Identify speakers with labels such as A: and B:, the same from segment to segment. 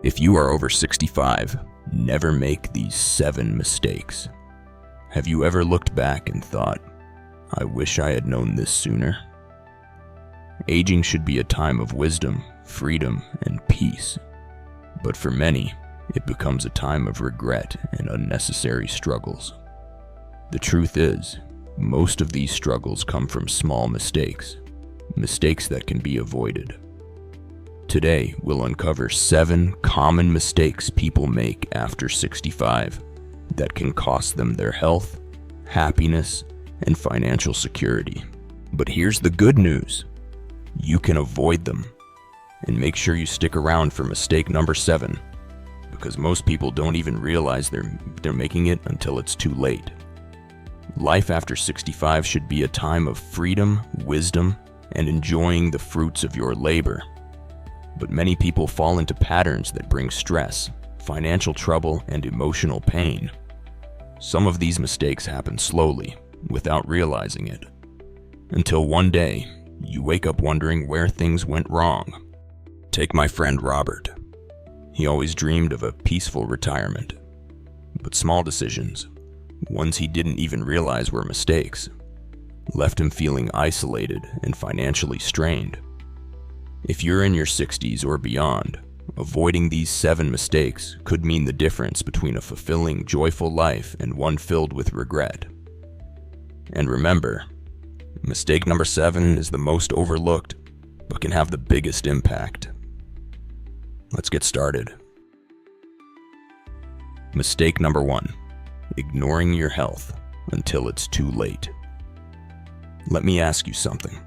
A: If you are over 65, never make these 7 mistakes. Have you ever looked back and thought, I wish I had known this sooner? Aging should be a time of wisdom, freedom, and peace. But for many, it becomes a time of regret and unnecessary struggles. The truth is, most of these struggles come from small mistakes that can be avoided. Today, we'll uncover 7 common mistakes people make after 65 that can cost them their health, happiness, and financial security. But here's the good news. You can avoid them. And make sure you stick around for mistake number 7, because most people don't even realize they're making it until it's too late. Life after 65 should be a time of freedom, wisdom, and enjoying the fruits of your labor. But many people fall into patterns that bring stress, financial trouble, and emotional pain. Some of these mistakes happen slowly, without realizing it, until one day, you wake up wondering where things went wrong. Take my friend Robert. He always dreamed of a peaceful retirement. But small decisions, ones he didn't even realize were mistakes, left him feeling isolated and financially strained. If you're in your 60s or beyond, avoiding these 7 mistakes could mean the difference between a fulfilling, joyful life and one filled with regret. And remember, mistake number 7 is the most overlooked, but can have the biggest impact. Let's get started. Mistake number 1, ignoring your health until it's too late. Let me ask you something.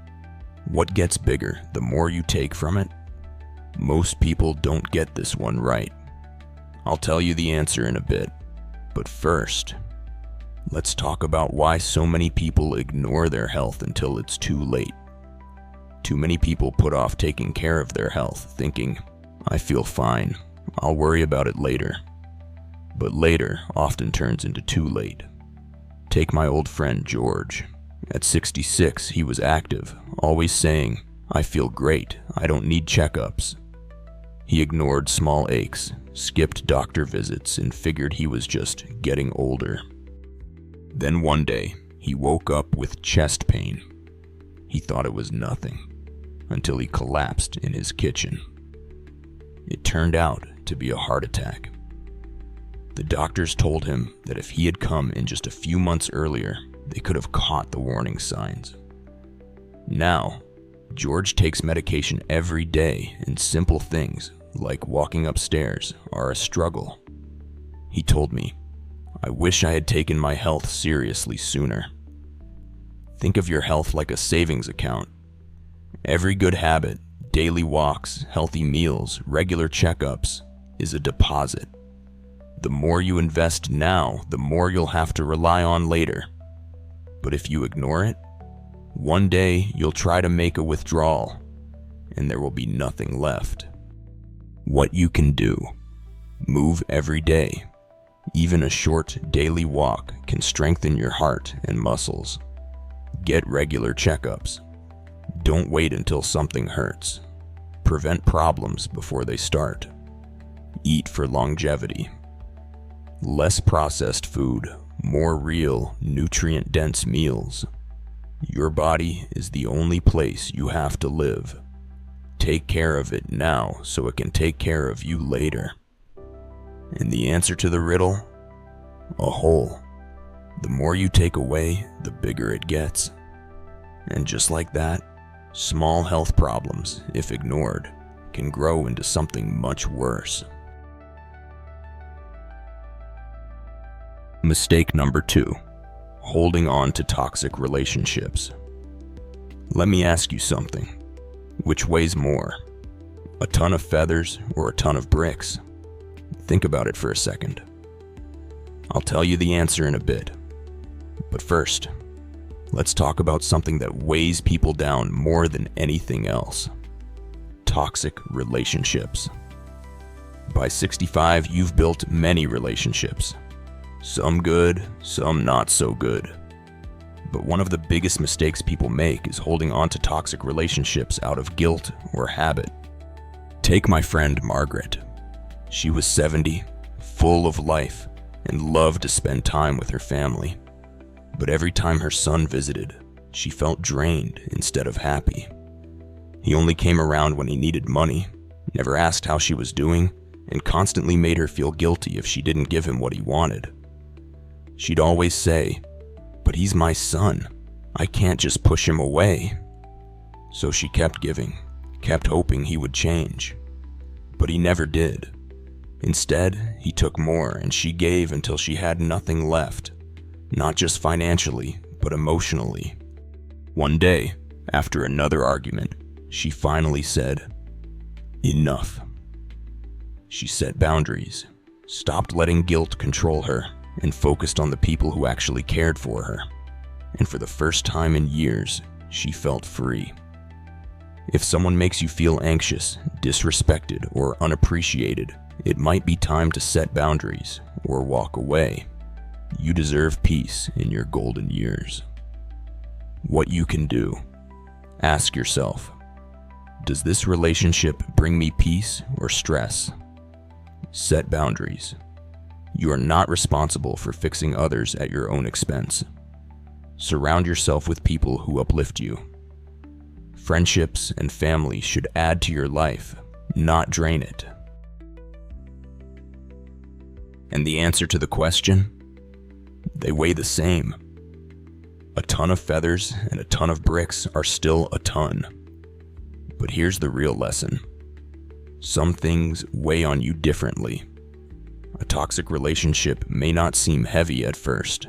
A: What gets bigger the more you take from it? Most people don't get this one right. I'll tell you the answer in a bit, but first, let's talk about why so many people ignore their health until it's too late. Too many people put off taking care of their health, thinking, I feel fine, I'll worry about it later. But later often turns into too late. Take my old friend George. At 66, he was active, always saying, I feel great, I don't need checkups. He ignored small aches, skipped doctor visits, and figured he was just getting older. Then one day, he woke up with chest pain. He thought it was nothing, until he collapsed in his kitchen. It turned out to be a heart attack. The doctors told him that if he had come in just a few months earlier, they could have caught the warning signs. Now, George takes medication every day, and simple things, like walking upstairs, are a struggle. He told me, I wish I had taken my health seriously sooner. Think of your health like a savings account. Every good habit, daily walks, healthy meals, regular checkups, is a deposit. The more you invest now, the more you'll have to rely on later. But if you ignore it, one day you'll try to make a withdrawal, and there will be nothing left. What you can do: move every day. Even a short daily walk can strengthen your heart and muscles. Get regular checkups. Don't wait until something hurts. Prevent problems before they start. Eat for longevity. Less processed food, more real, nutrient-dense meals. Your body is the only place you have to live. Take care of it now so it can take care of you later. And the answer to the riddle? A hole. The more you take away, the bigger it gets. And just like that, small health problems, if ignored, can grow into something much worse. Mistake number 2, holding on to toxic relationships. Let me ask you something. Which weighs more? A ton of feathers or a ton of bricks? Think about it for a second. I'll tell you the answer in a bit. But first, let's talk about something that weighs people down more than anything else: toxic relationships. By 65, you've built many relationships. Some good, some not so good. But one of the biggest mistakes people make is holding on to toxic relationships out of guilt or habit. Take my friend Margaret. She was 70, full of life, and loved to spend time with her family. But every time her son visited, she felt drained instead of happy. He only came around when he needed money, never asked how she was doing, and constantly made her feel guilty if she didn't give him what he wanted. She'd always say, "But he's my son. I can't just push him away." So she kept giving, kept hoping he would change. But he never did. Instead, he took more, and she gave until she had nothing left, not just financially, but emotionally. One day, after another argument, she finally said, "Enough." She set boundaries, stopped letting guilt control her, and focused on the people who actually cared for her. And for the first time in years, she felt free. If someone makes you feel anxious, disrespected, or unappreciated, it might be time to set boundaries or walk away. You deserve peace in your golden years. What you can do. Ask yourself, does this relationship bring me peace or stress? Set boundaries. You are not responsible for fixing others at your own expense. Surround yourself with people who uplift you. Friendships and family should add to your life, not drain it. And the answer to the question? They weigh the same. A ton of feathers and a ton of bricks are still a ton. But here's the real lesson. Some things weigh on you differently. A toxic relationship may not seem heavy at first,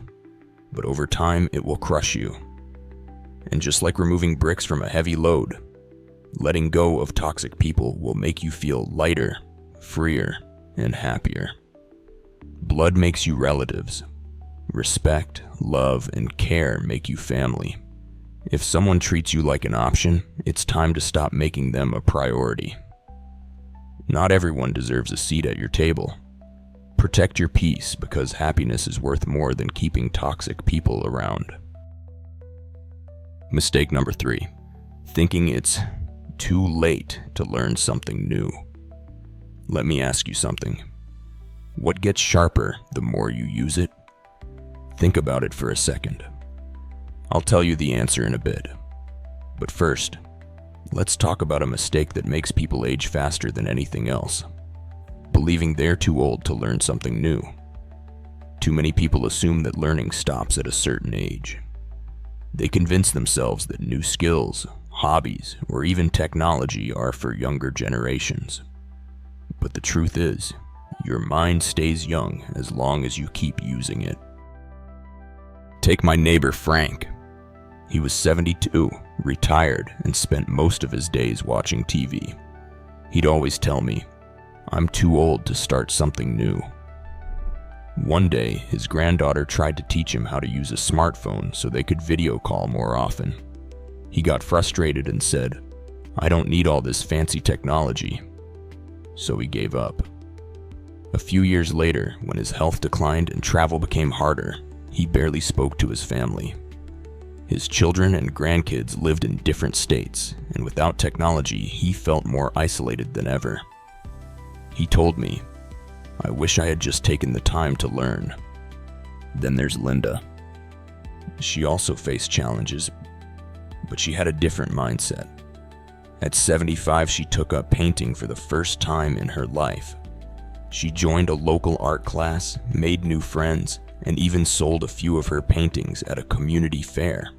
A: but over time it will crush you. And just like removing bricks from a heavy load, letting go of toxic people will make you feel lighter, freer, and happier. Blood makes you relatives. Respect, love, and care make you family. If someone treats you like an option, it's time to stop making them a priority. Not everyone deserves a seat at your table. Protect your peace because happiness is worth more than keeping toxic people around. Mistake number 3. Thinking it's too late to learn something new. Let me ask you something. What gets sharper the more you use it? Think about it for a second. I'll tell you the answer in a bit. But first, let's talk about a mistake that makes people age faster than anything else. Believing they're too old to learn something new. Too many people assume that learning stops at a certain age. They convince themselves that new skills, hobbies, or even technology are for younger generations. But the truth is, your mind stays young as long as you keep using it. Take my neighbor Frank. He was 72, retired, and spent most of his days watching TV. He'd always tell me, "I'm too old to start something new." One day, his granddaughter tried to teach him how to use a smartphone so they could video call more often. He got frustrated and said, "I don't need all this fancy technology." So he gave up. A few years later, when his health declined and travel became harder, he barely spoke to his family. His children and grandkids lived in different states, and without technology, he felt more isolated than ever. He told me, "I wish I had just taken the time to learn." Then there's Linda. She also faced challenges, but she had a different mindset. At 75, she took up painting for the first time in her life. She joined a local art class, made new friends, and even sold a few of her paintings at a community fair.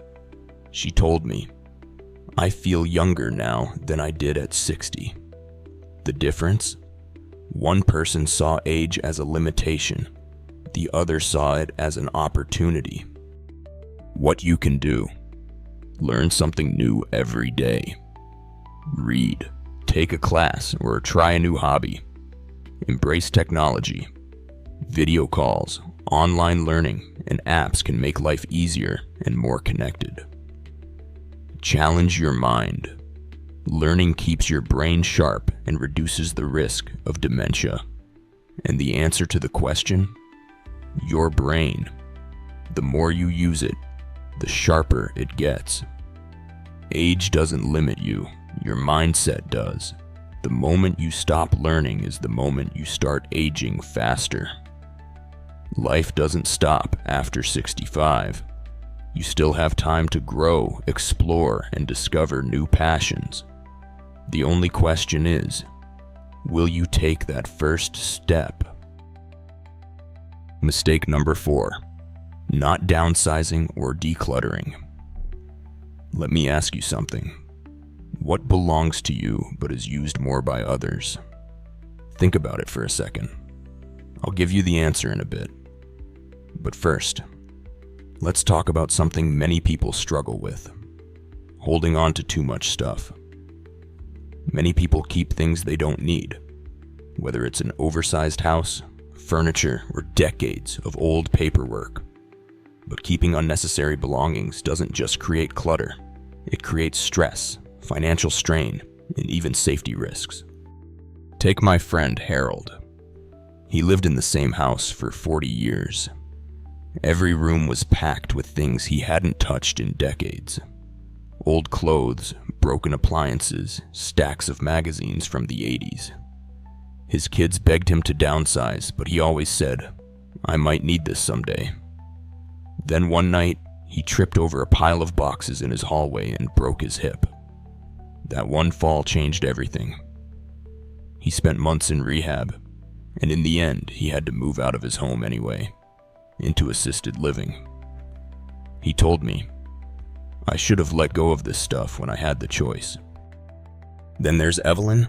A: She told me, "I feel younger now than I did at 60. The difference? One person saw age as a limitation. The other saw it as an opportunity." What you can do. Learn something new every day. Read, take a class, or try a new hobby. Embrace technology. Video calls, online learning, and apps can make life easier and more connected. Challenge your mind. Learning keeps your brain sharp and reduces the risk of dementia. And the answer to the question? Your brain. The more you use it, the sharper it gets. Age doesn't limit you, your mindset does. The moment you stop learning is the moment you start aging faster. Life doesn't stop after 65. You still have time to grow, explore, and discover new passions. The only question is, will you take that first step? Mistake number 4. Not downsizing or decluttering. Let me ask you something. What belongs to you but is used more by others? Think about it for a second. I'll give you the answer in a bit. But first, let's talk about something many people struggle with: holding on to too much stuff. Many people keep things they don't need, whether it's an oversized house, furniture, or decades of old paperwork. But keeping unnecessary belongings doesn't just create clutter. It creates stress, financial strain, and even safety risks. Take my friend Harold. He lived in the same house for 40 years. Every room was packed with things he hadn't touched in decades. Old clothes, broken appliances, stacks of magazines from the 80s. His kids begged him to downsize, but he always said, "I might need this someday." Then one night, he tripped over a pile of boxes in his hallway and broke his hip. That one fall changed everything. He spent months in rehab, and in the end, he had to move out of his home anyway, into assisted living. He told me, "I should have let go of this stuff when I had the choice." Then there's Evelyn.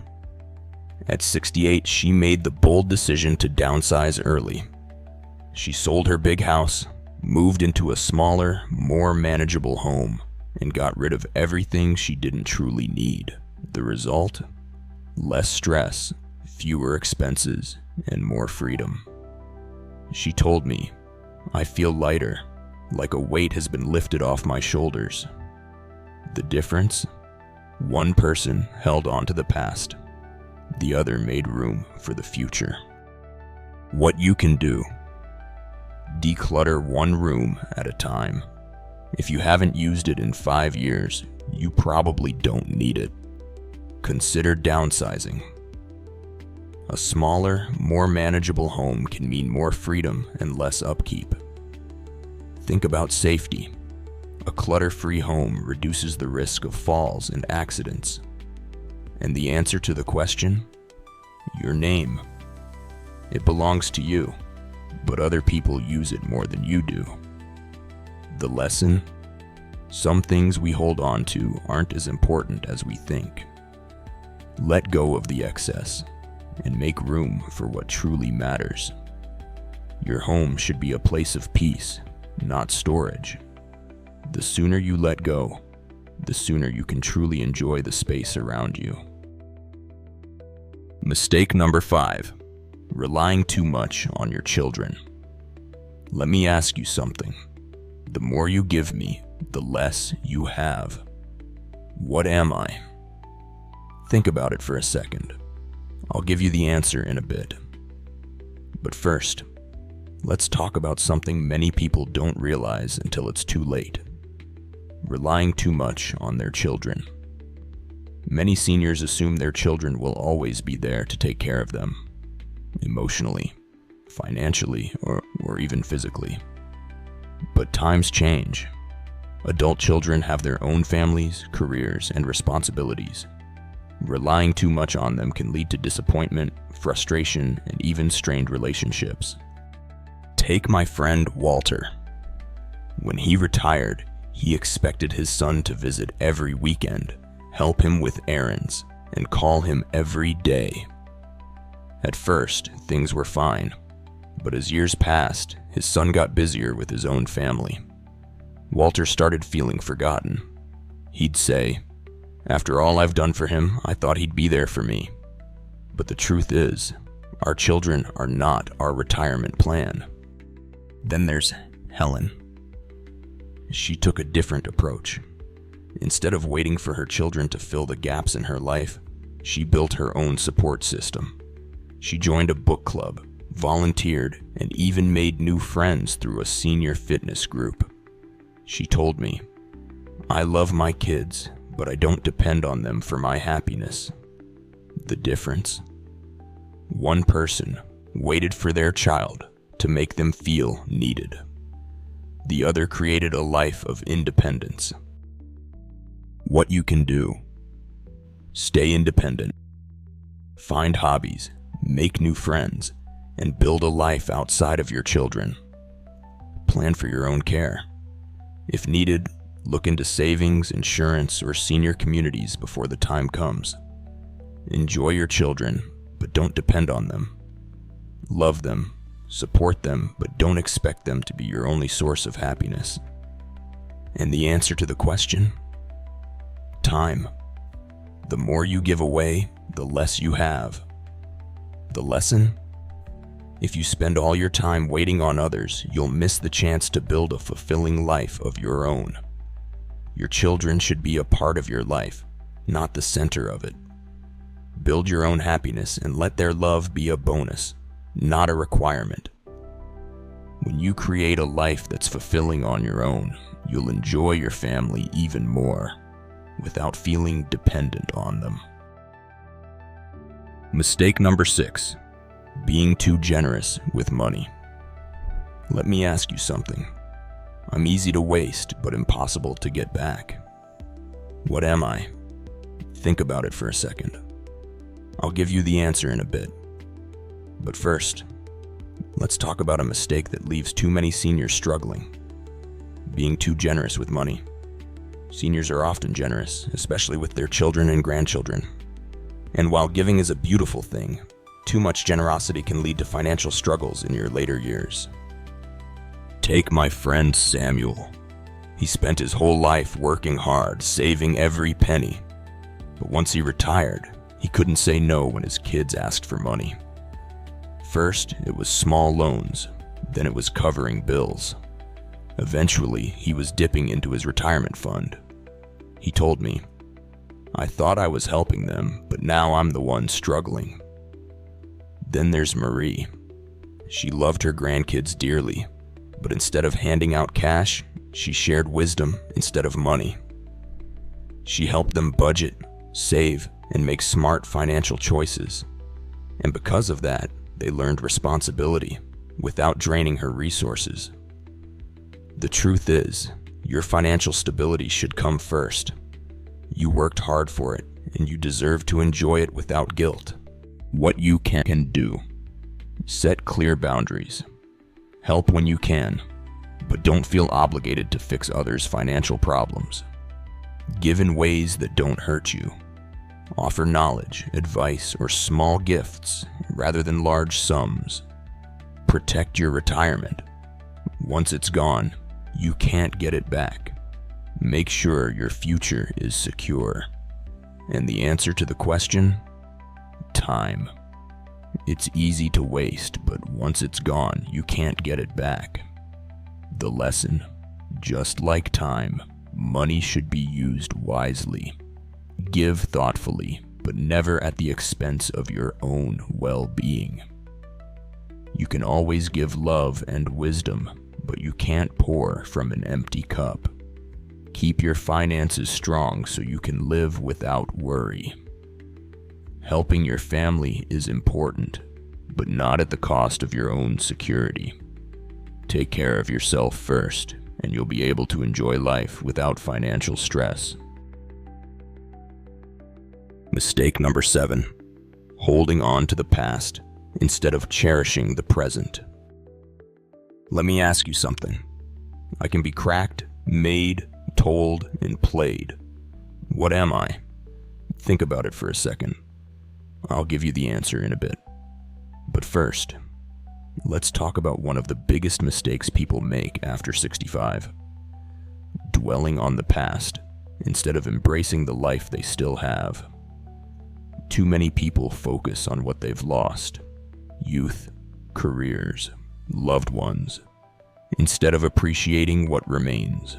A: At 68, she made the bold decision to downsize early. She sold her big house, moved into a smaller, more manageable home, and got rid of everything she didn't truly need. The result? Less stress, fewer expenses, and more freedom. She told me, "I feel lighter, like a weight has been lifted off my shoulders." The difference? One person held on to the past. The other made room for the future. What you can do: declutter one room at a time. If you haven't used it in 5 years, you probably don't need it. Consider downsizing. A smaller, more manageable home can mean more freedom and less upkeep. Think about safety. A clutter-free home reduces the risk of falls and accidents. And the answer to the question? Your name. It belongs to you, but other people use it more than you do. The lesson? Some things we hold on to aren't as important as we think. Let go of the excess and make room for what truly matters. Your home should be a place of peace, not storage. The sooner you let go, the sooner you can truly enjoy the space around you. Mistake number 5. Relying too much on your children. Let me ask you something. The more you give me, the less you have. What am I? Think about it for a second. I'll give you the answer in a bit. But first, let's talk about something many people don't realize until it's too late. Relying too much on their children. Many seniors assume their children will always be there to take care of them, emotionally, financially, or even physically. But times change. Adult children have their own families, careers, and responsibilities. Relying too much on them can lead to disappointment, frustration, and even strained relationships. Take my friend Walter. When he retired, he expected his son to visit every weekend, help him with errands, and call him every day. At first, things were fine, but as years passed, his son got busier with his own family. Walter started feeling forgotten. He'd say, "After all I've done for him, I thought he'd be there for me." But the truth is, our children are not our retirement plan. Then there's Helen. She took a different approach. Instead of waiting for her children to fill the gaps in her life, she built her own support system. She joined a book club, volunteered, and even made new friends through a senior fitness group. She told me, "I love my kids, but I don't depend on them for my happiness." The difference? One person waited for their child to make them feel needed. The other created a life of independence. What you can do: stay independent, find hobbies, make new friends, and build a life outside of your children. Plan for your own care. If needed, look into savings, insurance, or senior communities before the time comes. Enjoy your children, but don't depend on them. Love them, support them, but don't expect them to be your only source of happiness. And the answer to the question? Time. The more you give away, the less you have. The lesson? If you spend all your time waiting on others, you'll miss the chance to build a fulfilling life of your own. Your children should be a part of your life, not the center of it. Build your own happiness and let their love be a bonus, not a requirement. When you create a life that's fulfilling on your own, you'll enjoy your family even more, without feeling dependent on them. Mistake number 6. Being too generous with money. Let me ask you something. I'm easy to waste, but impossible to get back. What am I? Think about it for a second. I'll give you the answer in a bit. But first, let's talk about a mistake that leaves too many seniors struggling. Being too generous with money. Seniors are often generous, especially with their children and grandchildren. And while giving is a beautiful thing, too much generosity can lead to financial struggles in your later years. Take my friend Samuel. He spent his whole life working hard, saving every penny. But once he retired, he couldn't say no when his kids asked for money. First, it was small loans, then it was covering bills. Eventually, he was dipping into his retirement fund. He told me, "I thought I was helping them, but now I'm the one struggling." Then there's Marie. She loved her grandkids dearly, but instead of handing out cash, she shared wisdom instead of money. She helped them budget, save, and make smart financial choices. And because of that, they learned responsibility without draining her resources. The truth is, your financial stability should come first. You worked hard for it, and you deserve to enjoy it without guilt. What you can do: set clear boundaries. Help when you can, but don't feel obligated to fix others' financial problems. Give in ways that don't hurt you. Offer knowledge, advice, or small gifts rather than large sums. Protect your retirement. Once it's gone, you can't get it back. Make sure your future is secure. And the answer to the question? Time. It's easy to waste, but once it's gone, you can't get it back. The lesson: just like time, money should be used wisely. Give thoughtfully, but never at the expense of your own well-being. You can always give love and wisdom, but you can't pour from an empty cup. Keep your finances strong so you can live without worry. Helping your family is important, but not at the cost of your own security. Take care of yourself first, and you'll be able to enjoy life without financial stress. Mistake number 7. Holding on to the past instead of cherishing the present. Let me ask you something. I can be cracked, made, told, and played. What am I? Think about it for a second. I'll give you the answer in a bit. But first, let's talk about one of the biggest mistakes people make after 65. Dwelling on the past instead of embracing the life they still have. Too many people focus on what they've lost: youth, careers, loved ones, instead of appreciating what remains.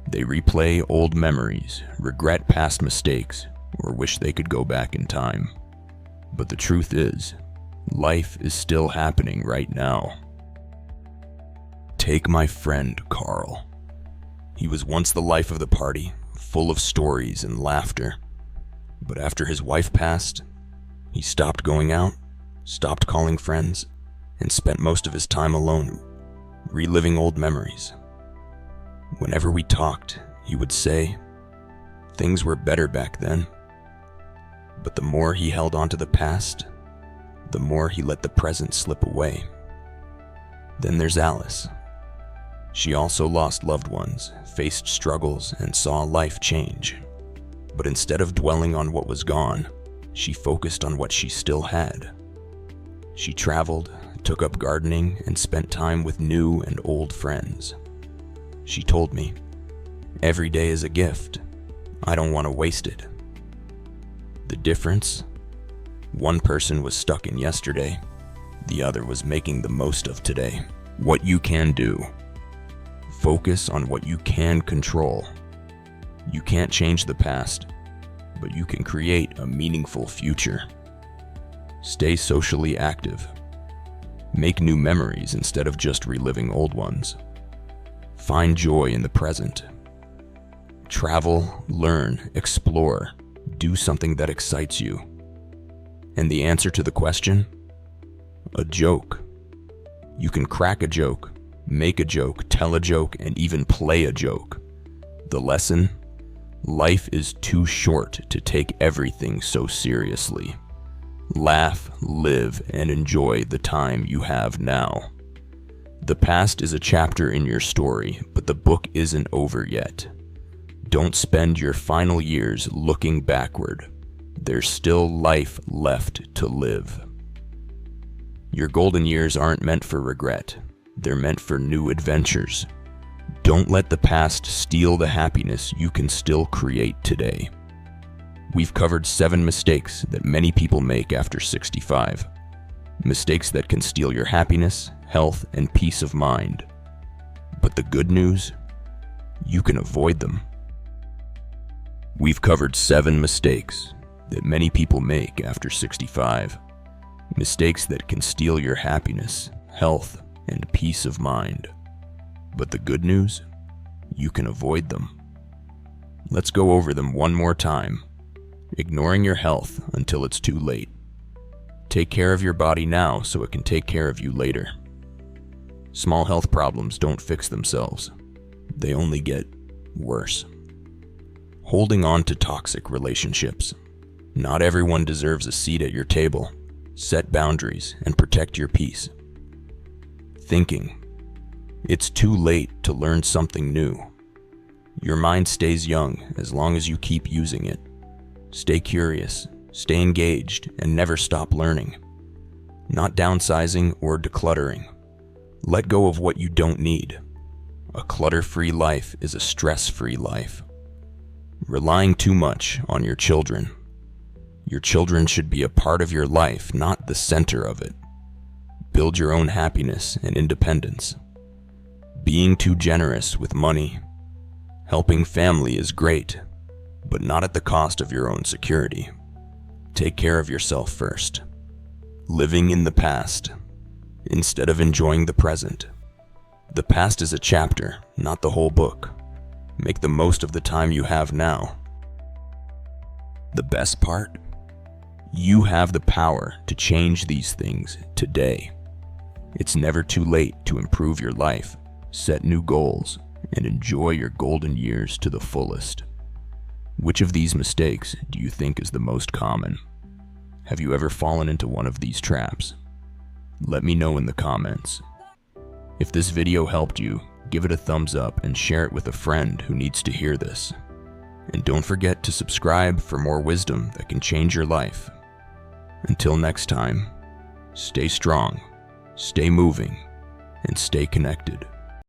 A: They replay old memories, regret past mistakes, or wish they could go back in time. But the truth is, life is still happening right now. Take my friend Carl. He was once the life of the party, full of stories and laughter. But after his wife passed, He stopped going out, stopped calling friends, and spent most of his time alone, reliving old memories. Whenever we talked, he would say, things were better back then. But the more he held on to the past, the more he let the present slip away. Then there's Alice. She also lost loved ones, faced struggles, and saw life change. But instead of dwelling on what was gone, she focused on what she still had. She traveled, took up gardening, and spent time with new and old friends. She told me, every day is a gift. I don't want to waste it. The difference? One person was stuck in yesterday. The other was making the most of today. What you can do. Focus on what you can control. You can't change the past, but you can create a meaningful future. Stay socially active. Make new memories instead of just reliving old ones. Find joy in the present. Travel, learn, explore, do something that excites you. And the answer to the question? A joke. You can crack a joke, make a joke, tell a joke, and even play a joke. The lesson? Life is too short to take everything so seriously. Laugh, live, and enjoy the time you have now. The past is a chapter in your story, but the book isn't over yet. Don't spend your final years looking backward. There's still life left to live. Your golden years aren't meant for regret. They're meant for new adventures. Don't let the past steal the happiness you can still create today. We've covered 7 mistakes that many people make after 65. Mistakes that can steal your happiness, health, and peace of mind. But the good news? You can avoid them. We've covered 7 mistakes that many people make after 65. Mistakes that can steal your happiness, health, and peace of mind. But the good news? You can avoid them. Let's go over them one more time. Ignoring your health until it's too late. Take care of your body now so it can take care of you later. Small health problems don't fix themselves. They only get worse. Holding on to toxic relationships. Not everyone deserves a seat at your table. Set boundaries and protect your peace. Thinking. It's too late to learn something new. Your mind stays young as long as you keep using it. Stay curious, stay engaged, and never stop learning. Not downsizing or decluttering. Let go of what you don't need. A clutter-free life is a stress-free life. Relying too much on your children. Your children should be a part of your life, not the center of it. Build your own happiness and independence. Being too generous with money. Helping family is great, but not at the cost of your own security. Take care of yourself first. Living in the past instead of enjoying the present. The past is a chapter, not the whole book. Make the most of the time you have now. The best part? You have the power to change these things today. It's never too late to improve your life, set new goals, and enjoy your golden years to the fullest. Which of these mistakes do you think is the most common? Have you ever fallen into one of these traps? Let me know in the comments. If this video helped you, give it a thumbs up and share it with a friend who needs to hear this. And don't forget to subscribe for more wisdom that can change your life. Until next time, stay strong, stay moving, and stay connected.